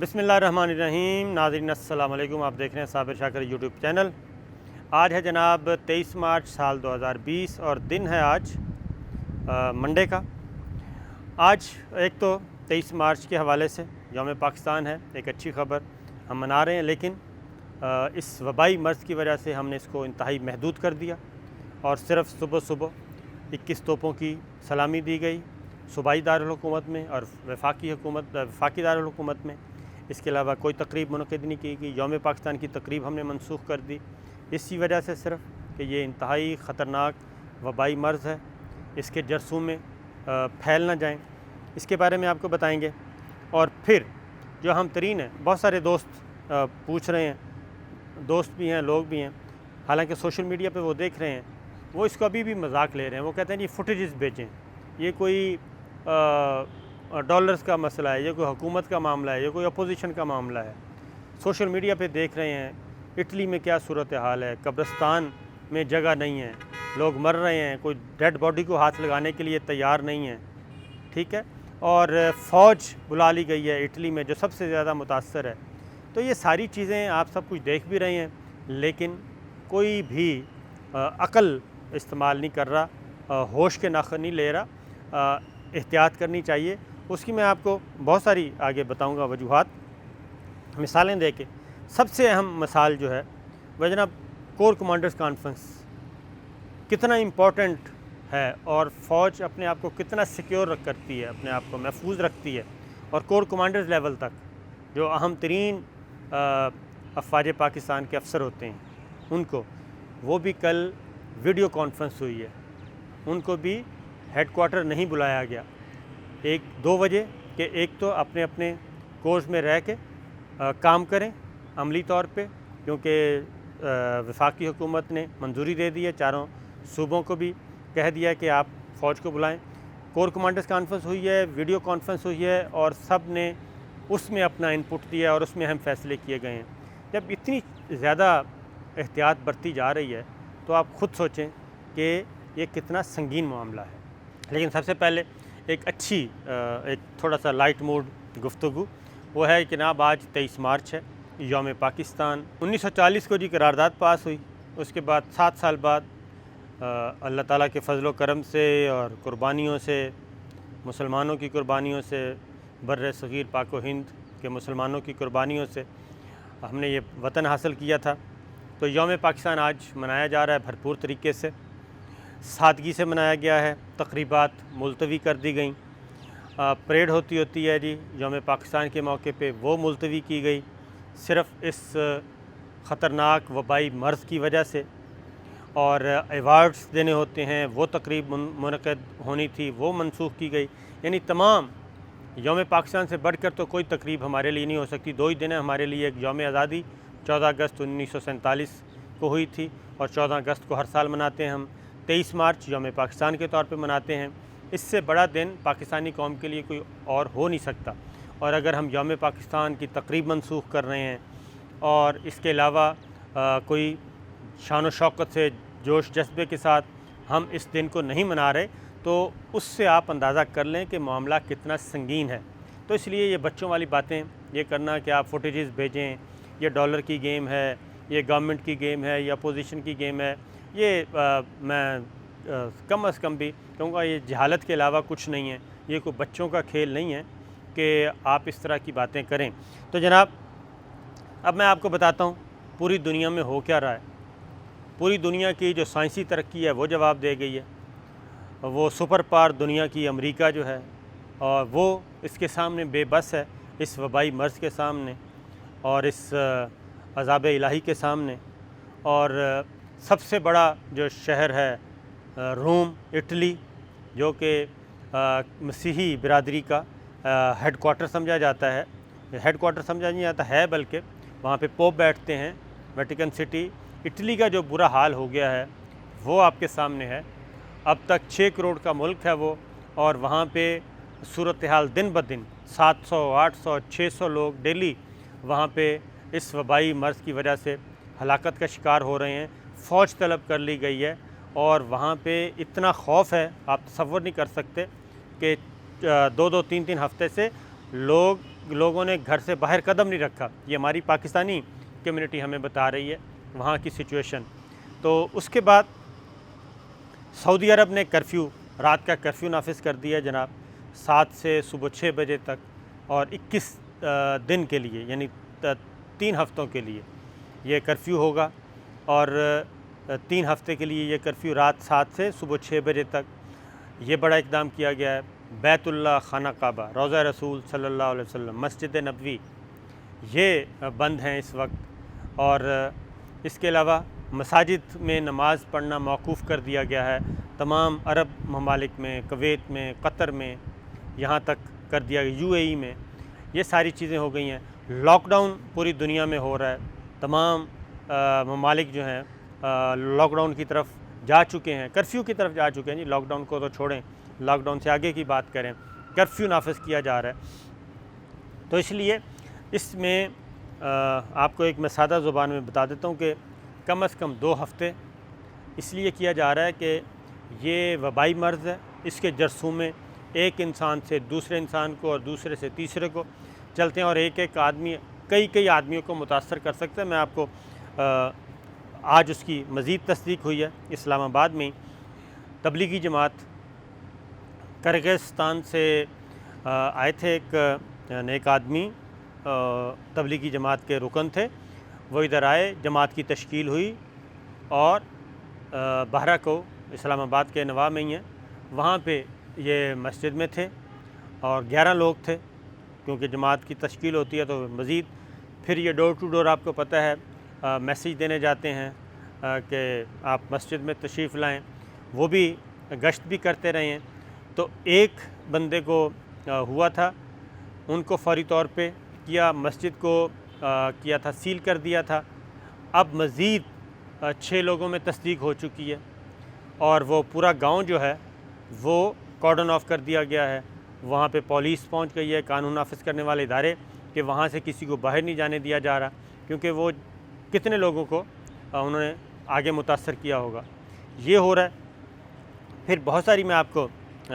बिस्मिल्लाहिर्रहमानिर्रहीम। नाज़रीन अस्सलाम वालेकुम। आप देख रहे हैं साबिर शाकिर यूट्यूब चैनल। आज है जनाब 23 मार्च साल 2020 और दिन है आज मंडे का। आज एक तो 23 मार्च के हवाले से यौम पाकिस्तान है, एक अच्छी ख़बर हम मना रहे हैं, लेकिन इस वबाई मर्ज़ की वजह से हमने इसको इंतहाई महदूद कर दिया और सिर्फ़ सुबह सुबह 21 तोपों की सलामी दी गई सूबाई दारुल हुकूमत में और वफाकी दारुल हुकूमत में। इसके अलावा कोई तकरीब मुनक़िद नहीं की गई। यौम पाकिस्तान की तकरीब हमने मनसूख कर दी इसी वजह से सिर्फ कि ये इंतहाई ख़तरनाक वबाई मर्ज़ है, इसके जरसूम में फैल ना जाएँ, इसके बारे में आपको बताएंगे। और फिर जो हम तरीन है, बहुत सारे दोस्त पूछ रहे हैं, दोस्त भी हैं, लोग भी हैं, हालांकि सोशल मीडिया पे वो देख रहे हैं, वो इसको अभी भी मजाक ले रहे हैं। वो कहते हैं ये फुटेजेस भेजें, ये कोई डॉलर्स का मसला है, ये कोई हुकूमत का मामला है, ये कोई अपोजिशन का मामला है। सोशल मीडिया पे देख रहे हैं इटली में क्या सूरत हाल है, कब्रिस्तान में जगह नहीं है, लोग मर रहे हैं, कोई डेड बॉडी को हाथ लगाने के लिए तैयार नहीं है, ठीक है। और फ़ौज बुला ली गई है इटली में जो सबसे ज़्यादा मुतासर है। तो ये सारी चीज़ें आप सब कुछ देख भी रहे हैं, लेकिन कोई भी अक़ल इस्तेमाल नहीं कर रहा, होश के नाख़ नहीं ले रहा। एहतियात करनी चाहिए। उसकी मैं आपको बहुत सारी आगे बताऊंगा वजूहात, मिसालें दे के। सबसे अहम मिसाल जो है वह जनाब कोर कमांडर्स कॉन्फ्रेंस कितना इम्पोर्टेंट है और फ़ौज अपने आप को कितना सिक्योर करती है, अपने आप को महफूज रखती है। और कोर कमांडर्स लेवल तक जो अहम तरीन अफ़वाज पाकिस्तान के अफसर होते हैं, उनको वो भी कल वीडियो कॉन्फ्रेंस हुई है, उनको भी हेडक्वार्टर नहीं बुलाया गया। 1-2 बजे के एक तो अपने अपने कोर्स में रह के काम करें अमली तौर पे, क्योंकि वफाकी हुकूमत ने मंजूरी दे दी है, चारों सूबों को भी कह दिया कि आप फ़ौज को बुलाएं। कोर कमांडर्स कॉन्फ्रेंस हुई है, वीडियो कॉन्फ्रेंस हुई है और सब ने उसमें अपना इनपुट दिया और उसमें अहम फ़ैसले किए गए हैं। जब इतनी ज़्यादा एहतियात बरती जा रही है तो आप ख़ुद सोचें कि ये कितना संगीन मामला है। लेकिन सबसे पहले एक अच्छी एक थोड़ा सा लाइट मूड गुफ्तगू वो है कि जनाब आज 23 मार्च है, यौम पाकिस्तान। 1940 को जी करारदाद पास हुई, उसके बाद 7 साल बाद अल्लाह ताला के फ़ज़ल व करम से और कुर्बानियों से, मुसलमानों की कुर्बानियों से, बर्र सग़ीर पाक व हिंद के मुसलमानों की कुर्बानियों से हमने ये वतन हासिल किया था। तो यौम पाकिस्तान आज मनाया जा रहा है भरपूर तरीके से, सादगी से मनाया गया है। तक़रीबात मुलतवी कर दी गई, परेड होती है जी यौम पाकिस्तान के मौके पे, वो मुलतवी की गई सिर्फ़ इस ख़तरनाक वबाई मर्ज़ की वजह से। और अवार्ड्स देने होते हैं, वो तकरीब मुनक़िद होनी थी, वो मनसूख की गई। यानी तमाम यौम पाकिस्तान से बढ़कर तो कोई तकरीब हमारे लिए नहीं हो सकती। 2 ही दिन है हमारे लिए, एक यौम आज़ादी 14 अगस्त 1947 को हुई थी और 14 अगस्त को हर साल मनाते हैं हम। 23 मार्च यौम पाकिस्तान के तौर पे मनाते हैं। इससे बड़ा दिन पाकिस्तानी कौम के लिए कोई और हो नहीं सकता। और अगर हम यौम पाकिस्तान की तकरीब मनसूख कर रहे हैं और इसके अलावा कोई शान व शौकत से, जोश जज्बे के साथ हम इस दिन को नहीं मना रहे, तो उससे आप अंदाज़ा कर लें कि मामला कितना संगीन है। तो इसलिए ये बच्चों वाली बातें ये करना कि आप फुटेजेस भेजें, ये डॉलर की गेम है, ये गवर्नमेंट की गेम है, ये अपोजिशन की गेम है, ये मैं कम अज़ कम भी कहूँगा ये जहालत के अलावा कुछ नहीं है। ये कोई बच्चों का खेल नहीं है कि आप इस तरह की बातें करें। तो जनाब अब मैं आपको बताता हूँ पूरी दुनिया में हो क्या रहा है। पूरी दुनिया की जो साइंसी तरक्की है वो जवाब दे गई है। वो सुपर पावर दुनिया की अमेरिका जो है, और वो इसके सामने बेबस है, इस वबाई मर्ज़ के सामने और इस अज़ाब इलाही के सामने। और सबसे बड़ा जो शहर है रोम, इटली, जो कि मसीही बिरादरी का हेडक्वार्टर समझा जाता है, हेडक्वार्टर समझा नहीं जाता है, बल्कि वहाँ पे पोप बैठते हैं, वेटिकन सिटी। इटली का जो बुरा हाल हो गया है वो आपके सामने है। अब तक 6 करोड़ का मुल्क है वो, और वहाँ पे सूरत हाल दिन ब दिन 700, 800, 600 लोग डेली वहाँ पे इस वबाई मर्ज़ की वजह से हलाकत का शिकार हो रहे हैं। फ़ौज तलब कर ली गई है और वहाँ पे इतना खौफ है, आप तसव्वुर नहीं कर सकते कि 2-2, 3-3 हफ़्ते से लोग लोगों ने घर से बाहर कदम नहीं रखा। ये हमारी पाकिस्तानी कम्युनिटी हमें बता रही है वहाँ की सिचुएशन। तो उसके बाद सऊदी अरब ने कर्फ्यू, रात का कर्फ्यू नाफिज कर दिया जनाब, 7 से सुबह 6 बजे तक, और 21 दिन के लिए, यानी 3 हफ़्तों के लिए ये कर्फ्यू होगा। और 3 हफ़्ते के लिए ये कर्फ्यू रात 7 से सुबह 6 बजे तक। ये बड़ा इक़दाम किया गया है। बैतुल्लाह, खाना काबा, रोज़ा रसूल सल्लल्लाहु अलैहि वसल्लम, मस्जिद नबवी ये बंद हैं इस वक्त। और इसके अलावा मसाजिद में नमाज़ पढ़ना मौकूफ़ कर दिया गया है तमाम अरब ममालिक में, कुवैत में, कतर में, यहाँ तक कर दिया गया, UAE में। ये सारी चीज़ें हो गई हैं। लॉकडाउन पूरी दुनिया में हो रहा है। तमाम ममालिक जो हैं लॉकडाउन की तरफ जा चुके हैं, कर्फ्यू की तरफ जा चुके हैं जी। लॉकडाउन को तो छोड़ें, लॉकडाउन से आगे की बात करें, कर्फ्यू नाफिज किया जा रहा है। तो इसलिए इसमें आपको एक मैं सादा ज़ुबान में बता देता हूँ कि कम से कम 2 हफ़्ते इसलिए किया जा रहा है कि ये वबाई मर्ज़ है, इसके जरसूमें एक इंसान से दूसरे इंसान को और दूसरे से तीसरे को चलते हैं, और एक आदमी कई आदमियों को मुतासर कर सकता है। मैं आपको आज उसकी मज़ीद तस्दीक हुई है। इस्लामाबाद में तबलीगी जमात किर्गिस्तान से आए थे, एक आदमी तबलीगी जमात के रुकन थे, वो इधर आए, जमात की तश्कील हुई, और 12 को इस्लामाबाद के नवाब में ही हैं, वहाँ पे ये मस्जिद में थे, और 11 लोग थे। क्योंकि जमात की तश्कील होती है तो मज़ीद फिर ये डोर टू डोर आपको पता है मैसेज देने जाते हैं कि आप मस्जिद में तशरीफ़ लाएँ, वो भी गश्त भी करते रहे हैं। तो एक बंदे को हुआ था, उनको फ़ौरी तौर पे किया, मस्जिद को किया था, सील कर दिया था। अब मज़ीद 6 लोगों में तस्दीक हो चुकी है, और वो पूरा गांव जो है वो कॉर्डन ऑफ कर दिया गया है। वहाँ पे पुलिस पहुँच गई है, कानून नाफिज करने वाले इदारे, कि वहाँ से किसी को बाहर नहीं जाने दिया जा रहा, क्योंकि वो कितने लोगों को उन्होंने आगे मुतासर किया होगा। ये हो रहा है। फिर बहुत सारी मैं आपको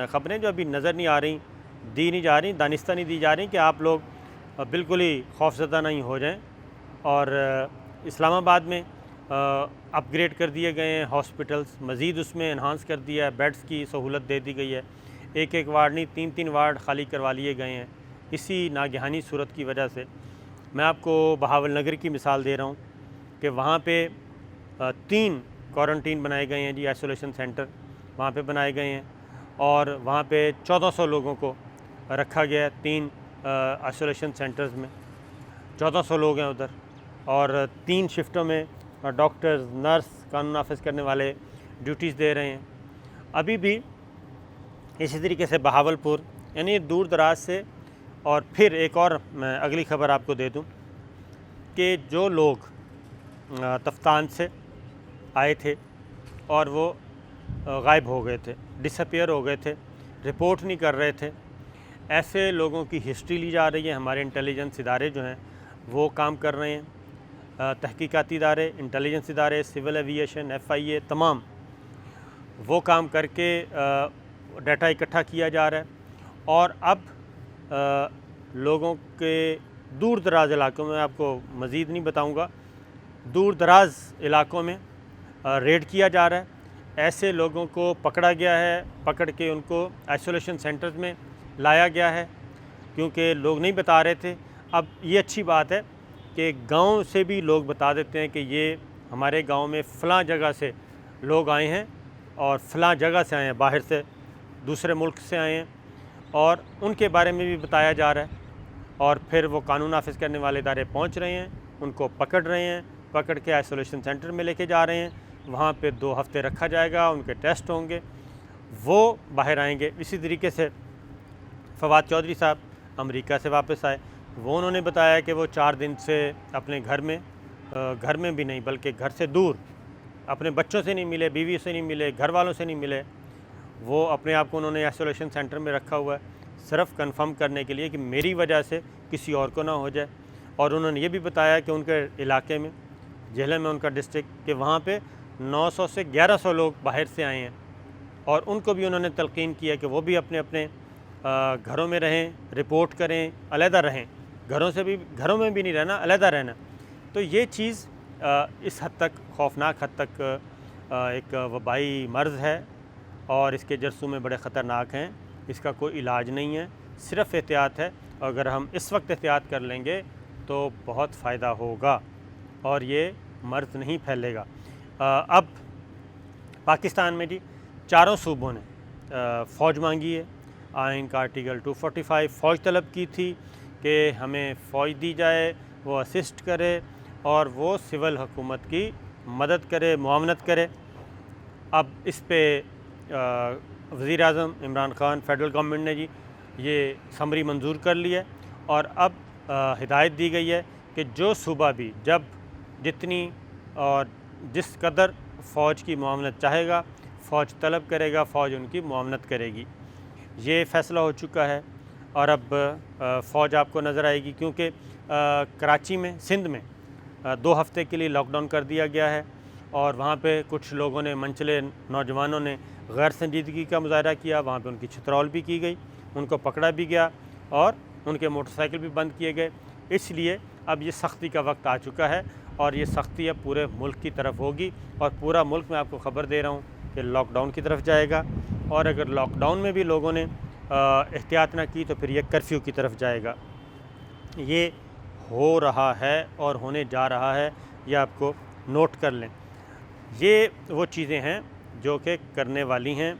ख़बरें जो अभी नज़र नहीं आ रही, दी नहीं जा रही, दानिस्ता नहीं दी जा रही, कि आप लोग बिल्कुल ही खौफज़दा नहीं हो जाएं। और इस्लामाबाद में अपग्रेड कर दिए गए हैं हॉस्पिटल्स, मज़ीद उसमें इन्हांस कर दिया है, बेड्स की सहूलत दे दी गई है। एक वार्ड नहीं, 3 वार्ड खाली करवा लिए गए हैं इसी नागहानी सूरत की वजह से। मैं आपको बहावल नगर की मिसाल दे रहा हूँ कि वहाँ पे 3 क्वारंटीन बनाए गए हैं जी, आइसोलेशन सेंटर वहाँ पे बनाए गए हैं, और वहाँ पे 1400 लोगों को रखा गया है 3 आइसोलेशन सेंटर्स में। 1400 लोग हैं उधर, और 3 शिफ्टों में डॉक्टर्स, नर्स, कानून नाफिज करने वाले ड्यूटीज़ दे रहे हैं। अभी भी इसी तरीके से बहावलपुर, यानी दूर दराज से। और फिर एक और मैं अगली ख़बर आपको दे दूं कि जो लोग तफ्तान से आए थे और वो गायब हो गए थे, डिसअपीयर हो गए थे, रिपोर्ट नहीं कर रहे थे, ऐसे लोगों की हिस्ट्री ली जा रही है। हमारे इंटेलिजेंस इदारे जो हैं वो काम कर रहे हैं, तहकीकाती इदारे, इंटेलिजेंस इदारे, सिविल एविएशन, FIA, तमाम वो काम करके डाटा इकट्ठा किया जा रहा है। और अब लोगों के दूर दराज इलाकों में, आपको मज़ीद नहीं बताऊंगा, दूर दराज इलाकों में रेड किया जा रहा है। ऐसे लोगों को पकड़ा गया है, पकड़ के उनको आइसोलेशन सेंटर्स में लाया गया है, क्योंकि लोग नहीं बता रहे थे। अब ये अच्छी बात है कि गांव से भी लोग बता देते हैं कि ये हमारे गांव में फ़लाँ जगह से लोग आए हैं, और फ़लाँ जगह से आए हैं, बाहर से, दूसरे मुल्क से आए हैं, और उनके बारे में भी बताया जा रहा है। और फिर वो कानून नाफिज करने वाले इदारे पहुंच रहे हैं, उनको पकड़ रहे हैं, पकड़ के आइसोलेशन सेंटर में लेके जा रहे हैं। वहाँ पे 2 हफ़्ते रखा जाएगा, उनके टेस्ट होंगे, वो बाहर आएंगे। इसी तरीके से फवाद चौधरी साहब अमेरिका से वापस आए, वो उन्होंने बताया कि वो 4 दिन से अपने घर में भी नहीं बल्कि घर से दूर, अपने बच्चों से नहीं मिले, बीवी से नहीं मिले, घर वालों से नहीं मिले। वो अपने आप को उन्होंने आइसोलेशन सेंटर में रखा हुआ है, सिर्फ कंफर्म करने के लिए कि मेरी वजह से किसी और को ना हो जाए। और उन्होंने ये भी बताया कि उनके इलाके में, झेलम में उनका डिस्ट्रिक्ट, कि वहाँ पे 900 से 1100 लोग बाहर से आए हैं, और उनको भी उन्होंने तलकीन किया कि वो भी अपने अपने घरों में रहें, रिपोर्ट करें, अलहदा रहें। घरों में भी नहीं रहना, अलहदा रहना। तो ये चीज़ इस हद तक खौफनाक हद तक एक वबाई मर्ज़ है और इसके जरसूमे बड़े ख़तरनाक हैं। इसका कोई इलाज नहीं है, सिर्फ़ एहतियात है। अगर हम इस वक्त एहतियात कर लेंगे तो बहुत फ़ायदा होगा और ये मर्ज़ नहीं फैलेगा। अब पाकिस्तान में जी चारों सूबों ने फ़ौज मांगी है। आइन का आर्टिकल 245 फ़ौज तलब की थी कि हमें फ़ौज दी जाए, वो असिस्ट करे और वो सिविल हुकूमत की मदद करे, मुआवनत करे। अब इस पे वज़ीर आज़म इमरान ख़ान फ़ेडरल गवर्नमेंट ने जी ये समरी मंजूर कर लिया और अब हिदायत दी गई है कि जो सूबा भी जब जितनी और जिस कदर फ़ौज की मुआवनत चाहेगा, फ़ौज तलब करेगा, फ़ौज उनकी मुआवनत करेगी। ये फ़ैसला हो चुका है और अब फ़ौज आपको नज़र आएगी, क्योंकि कराची में, सिंध में 2 हफ़्ते के लिए लॉकडाउन कर दिया गया है और वहाँ पे कुछ लोगों ने, मनचले नौजवानों ने गैर संजीदगी का मुज़ाहरा किया। वहाँ पे उनकी छितरौल भी की गई, उनको पकड़ा भी गया और उनके मोटरसाइकिल भी बंद किए गए। इसलिए अब ये सख्ती का वक्त आ चुका है और ये सख्ती अब पूरे मुल्क की तरफ होगी और पूरा मुल्क, मैं आपको ख़बर दे रहा हूँ कि लॉकडाउन की तरफ जाएगा। और अगर लॉकडाउन में भी लोगों ने एहतियात ना की तो फिर ये कर्फ्यू की तरफ जाएगा। ये हो रहा है और होने जा रहा है, ये आपको नोट कर लें। ये वो चीज़ें हैं जो कि करने वाली हैं,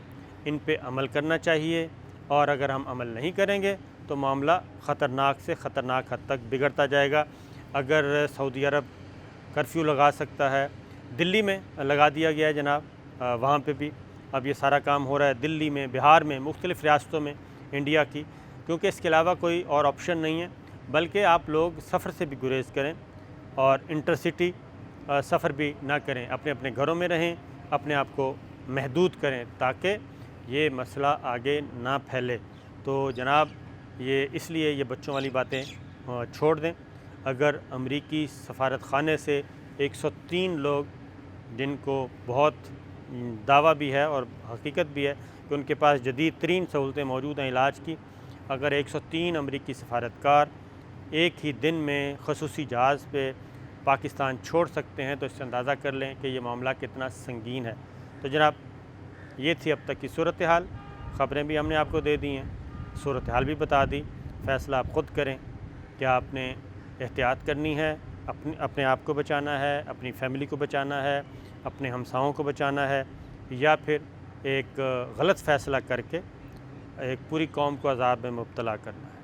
इन पे अमल करना चाहिए और अगर हम अमल नहीं करेंगे तो मामला ख़तरनाक से ख़तरनाक हद तक बिगड़ता जाएगा। अगर सऊदी अरब कर्फ्यू लगा सकता है, दिल्ली में लगा दिया गया है जनाब, वहाँ पे भी अब ये सारा काम हो रहा है, दिल्ली में, बिहार में, मुख्तलिफ़ रियासतों में इंडिया की, क्योंकि इसके अलावा कोई और ऑप्शन नहीं है। बल्कि आप लोग सफ़र से भी गुरेज़ करें और इंटरसिटी सफ़र भी ना करें, अपने अपने घरों में रहें, अपने आप को महदूद करें ताकि ये मसला आगे ना फैले। तो जनाब ये इसलिए ये बच्चों वाली बातें छोड़ दें। अगर अमरीकी सफारत खाने से 103 लोग, जिनको बहुत दावा भी है और हकीकत भी है कि उनके पास जदीद तरीन सहूलतें मौजूद हैं इलाज की, अगर 103 अमरीकी सफारतकार एक ही दिन में ख़ुसूसी जहाज़ पे पाकिस्तान छोड़ सकते हैं तो इससे अंदाज़ा कर लें कि ये मामला कितना संगीन है। तो जनाब ये थी अब तक की सूरत हाल। ख़बरें भी हमने आपको दे दी हैं, सूरत हाल भी बता दी। फ़ैसला आप ख़ुद करें, क्या आपने एहतियात करनी है, अपने आप को बचाना है, अपनी फ़ैमिली को बचाना है, अपने हमसाओं को बचाना है, या फिर एक गलत फ़ैसला करके एक पूरी कौम को अज़ाब में मुब्तला करना है।